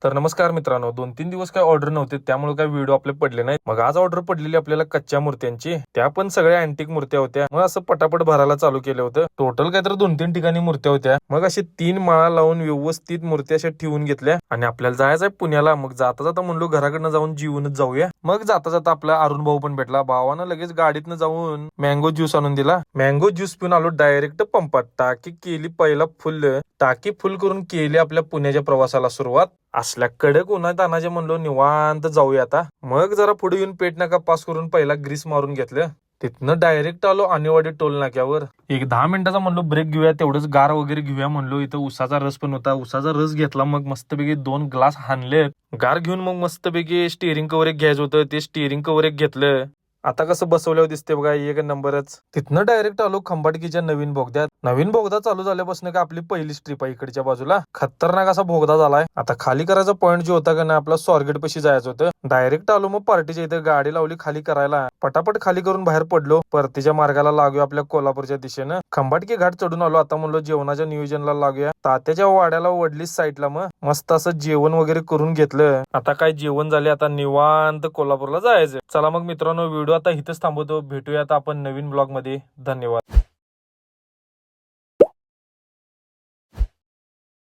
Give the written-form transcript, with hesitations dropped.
तर नमस्कार मित्रांनो, 2-3 दिवस काय ऑर्डर नव्हते, त्यामुळे काय व्हिडिओ आपले पडले नाही. मग आज ऑर्डर पडलेली आपल्याला कच्च्या मूर्त्यांची, त्या पण सगळ्या अँटिक मूर्त्या होत्या. मग असं पटापट भरायला चालू केलं होतं. टोटल काय तर 2-3 ठिकाणी मूर्त्या होत्या. मग असे 3 माळा लावून व्यवस्थित मूर्त्या अशा ठेवून घेतल्या आणि आपल्याला जायचंय पुण्याला. मग जाता जाता म्हणलो घराकडनं जाऊन जेवूनच जाऊया. मग जाता जाता आपला अरुण भाऊ पण भेटला. भावानं लगेच गाडीतनं जाऊन मँगो ज्यूस आणून दिला. मँगो ज्यूस पिऊन आलो डायरेक्ट पंपात. टाकी केली पहिला फुल. टाकी फुल करून केली आपल्या पुण्याच्या प्रवासाला सुरुवात. असल्या कडक उन्हात तानाचे म्हणलो निवांत जाऊया आता. मग जरा पुढे येऊन पेट नाका पास करून पहिला ग्रीस मारून घेतलं. तिथनं डायरेक्ट आलो आणेवाडी टोल नाक्यावर. एक 10 मिनिटाचा म्हणलो ब्रेक घेऊया, तेवढंच गार वगैरे घेऊया म्हणलो. इथं उसाचा रस पण होता, उसाचा रस घेतला. मग मस्तपैकी 2 ग्लास हाणले. गार घेऊन मग मस्तपैकी स्टिअरिंग कव्हर एक घ्यायचं होतं, ते स्टिअरिंग कव्हर एक घेतलं. आता कसं बसवल्यावर दिसते बघा, एक नंबरच. तिथनं डायरेक्ट आलो खंबाटकीच्या नवीन बोगद्यात. नवीन बोगदा चालू झाल्यापासून का आपली पहिली ट्रिप आहे इकडच्या बाजूला. खतरनाक असा बोगदा झालाय. आता खाली करायचा पॉईंट जो होता का नाही आपला, स्वारगेट पाशी जायचं होतं. डायरेक्ट आलो मग पार्टीच्या इथे, गाडी लावली खाली करायला. पटापट खाली करून बाहेर पडलो. परतीच्या मार्गाला लागूया आपल्या कोल्हापूरच्या दिशेनं. खंबाटकी घाट चढून आलो. आता म्हणलो जेवणाच्या नियोजनाला लागूया. तात्याच्या वाड्याला वडलीच साईडला. मग मस्त असं जेवण वगैरे करून घेतलं. आता काय जेवण झाले, आता निवांत कोल्हापूरला जायचं. चला मग मित्रांनो, व्हिडिओ आता इथंच थांबवतो. भेटूया आता आपण नवीन ब्लॉग मध्ये. धन्यवाद.